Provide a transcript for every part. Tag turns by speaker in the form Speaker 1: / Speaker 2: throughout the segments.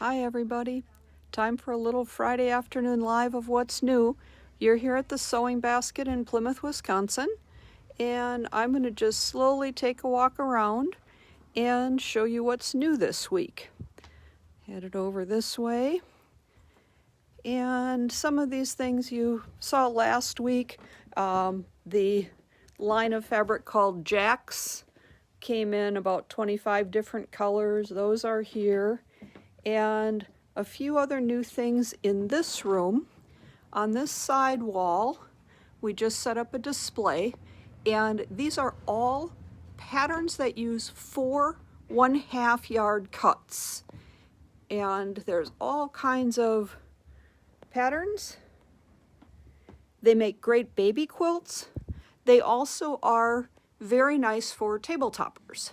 Speaker 1: Hi everybody. Time for a little Friday afternoon live of what's new. You're here at the Sewing Basket in Plymouth, Wisconsin, and I'm going to just slowly take a walk around and show you what's new this week. Headed over this way. And some of these things you saw last week. The line of fabric called Jacks came in about 25 different colors. Those are here. And a few other new things in this room. On this side wall, we just set up a display, and these are all patterns that use 4 1/2 yard cuts. And there's all kinds of patterns. They make great baby quilts. They also are very nice for table toppers.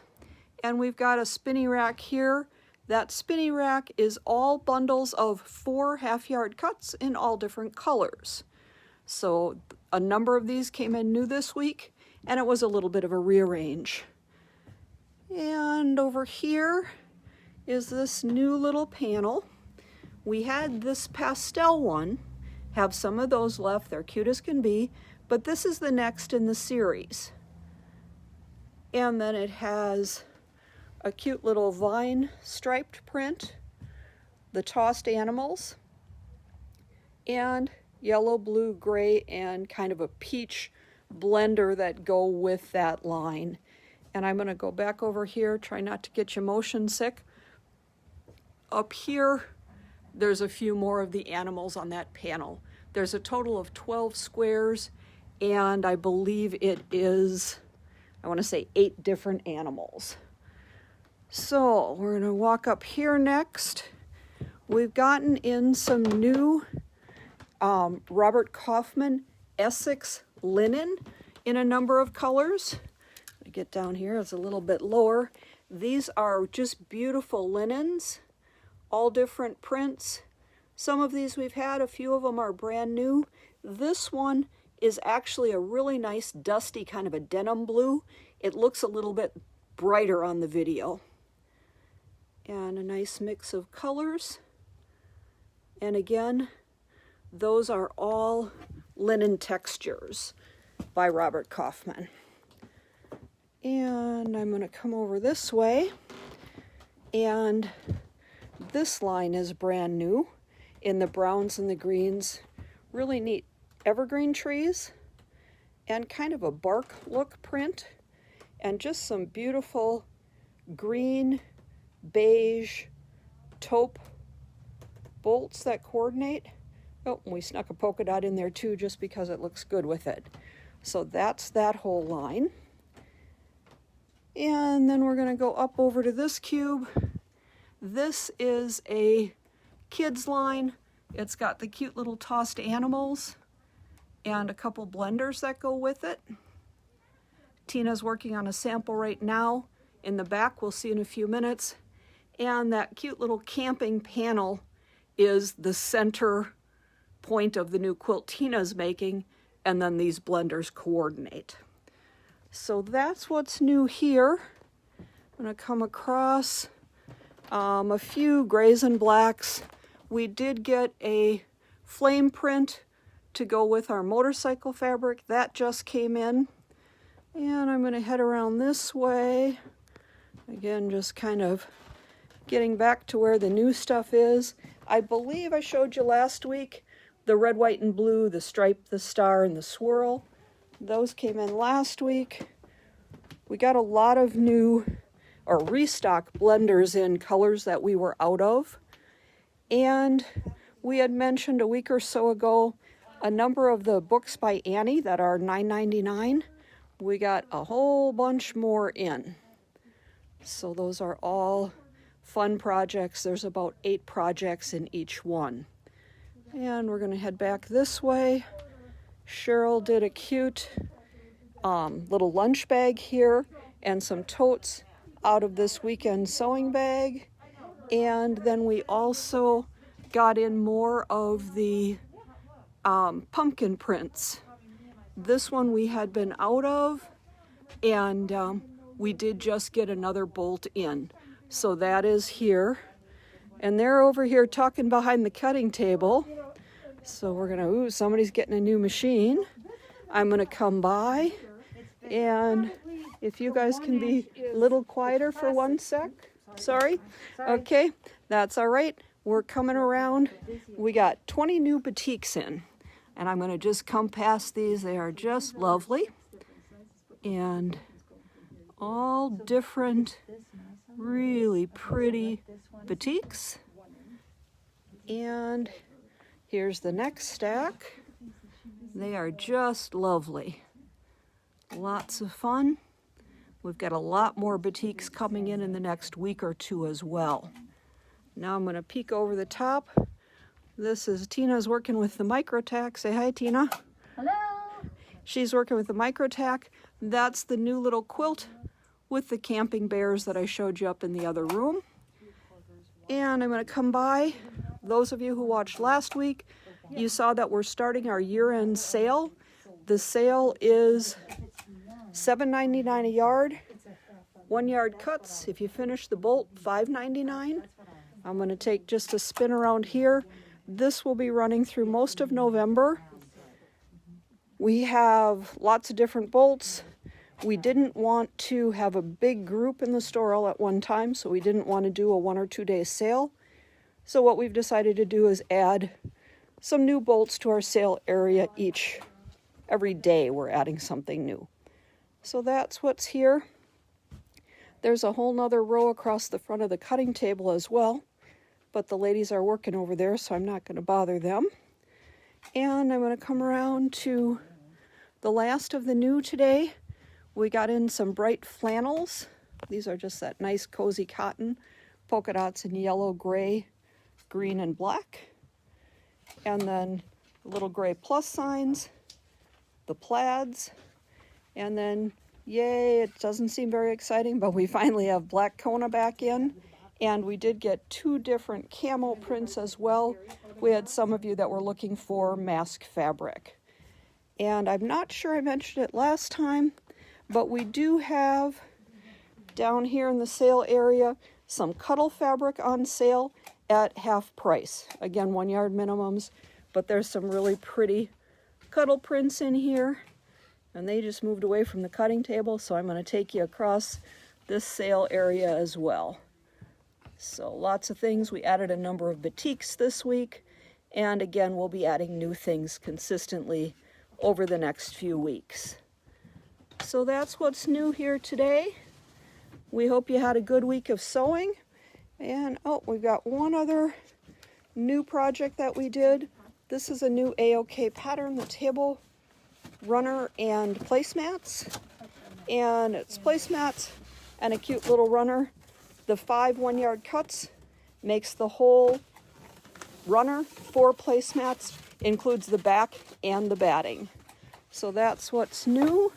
Speaker 1: And we've got a spinny rack here. That spinny rack is all bundles of 4 1/2 yard cuts in all different colors. So a number of these came in new this week, and it was a little bit of a rearrange. And over here is this new little panel. We had this pastel one, have some of those left, they're cute as can be, but this is the next in the series. And then it has a cute little vine striped print, the tossed animals, and yellow, blue, gray, and kind of a peach blender that go with that line. And I'm going to go back over here, try not to get you motion sick. Up here, there's a few more of the animals on that panel. There's a total of 12 squares, and I believe it is, I want to say 8 different animals. So we're going to walk up here next. We've gotten in some new Robert Kaufman Essex linen in a number of colors. I get down here, it's a little bit lower. These are just beautiful linens, all different prints. Some of these we've had, a few of them are brand new. This one is actually a really nice dusty kind of a denim blue. It looks a little bit brighter on the video. And a nice mix of colors. And again, those are all linen textures by Robert Kaufman. And I'm going to come over this way, and this line is brand new in the browns and the greens. Really neat evergreen trees and kind of a bark look print, and just some beautiful green, beige, taupe bolts that coordinate. Oh, and we snuck a polka dot in there too just because it looks good with it. So that's that whole line. And then we're going to go up over to this cube. This is a kids line. It's got the cute little tossed animals and a couple blenders that go with it. Tina's working on a sample right now. In the back, we'll see in a few minutes. And that cute little camping panel is the center point of the new quilt Tina's making, and then these blenders coordinate. So that's what's new here. I'm going to come across a few grays and blacks. We did get a flame print to go with our motorcycle fabric. That just came in. And I'm going to head around this way. Again, just kind of getting back to where the new stuff is. I believe I showed you last week the red, white, and blue, the stripe, the star, and the swirl. Those came in last week. We got a lot of new or restock blenders in colors that we were out of. And we had mentioned a week or so ago a number of the books by Annie that are $9.99. We got a whole bunch more in. So those are all fun projects. There's about 8 projects in each one. And we're going to head back this way. Cheryl did a cute little lunch bag here and some totes out of this weekend sewing bag. And then we also got in more of the pumpkin prints. This one we had been out of, and we did just get another bolt in. So that is here. And they're over here talking behind the cutting table. So we're gonna, ooh, somebody's getting a new machine. I'm gonna come by, and if you guys can be a little quieter for one sec. Sorry. Okay, that's all right. We're coming around. We got 20 new batiks in, and I'm gonna just come past these. They are just lovely. And all different, really pretty batiks. And here's the next stack. They are just lovely. Lots of fun. We've got a lot more batiks coming in the next week or two as well. Now I'm going to peek over the top. This is Tina's working with the micro-tack. Say hi, Tina.
Speaker 2: Hello.
Speaker 1: She's working with the micro-tack. That's the new little quilt with the camping bears that I showed you up in the other room. And I'm going to come by. Those of you who watched last week, you saw that we're starting our year-end sale. The sale is $7.99 a yard. 1 yard cuts. If you finish the bolt, $5.99. I'm going to take just a spin around here. This will be running through most of November. We have lots of different bolts. We didn't want to have a big group in the store all at one time, so we didn't want to do a 1 or 2 day sale. So what we've decided to do is add some new bolts to our sale area every day we're adding something new. So that's what's here. There's a whole nother row across the front of the cutting table as well, but the ladies are working over there, so I'm not going to bother them. And I'm going to come around to the last of the new today. We got in some bright flannels. These are just that nice cozy cotton, polka dots in yellow, gray, green, and black. And then little gray plus signs, the plaids, and then, yay, it doesn't seem very exciting, but we finally have black Kona back in. And we did get 2 different camo prints as well. We had some of you that were looking for mask fabric. And I'm not sure I mentioned it last time, but we do have down here in the sale area some cuddle fabric on sale at half price. Again, 1 yard minimums, but there's some really pretty cuddle prints in here. And they just moved away from the cutting table, so I'm going to take you across this sale area as well. So lots of things. We added a number of batiks this week, and again, we'll be adding new things consistently over the next few weeks. So that's what's new here today. We hope you had a good week of sewing. And oh, we've got one other new project that we did. This is a new AOK pattern, the table runner and placemats. And it's placemats and a cute little runner. The 5 1 yard cuts makes the whole runner. 4 placemats, includes the back and the batting. So that's what's new.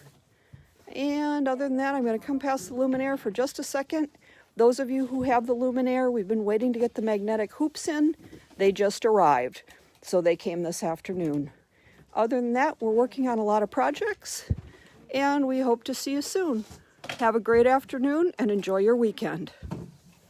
Speaker 1: And other than that, I'm going to come past the luminaire for just a second. Those of you who have the luminaire, we've been waiting to get the magnetic hoops in. They just arrived, so they came this afternoon. Other than that, we're working on a lot of projects, and we hope to see you soon. Have a great afternoon and enjoy your weekend.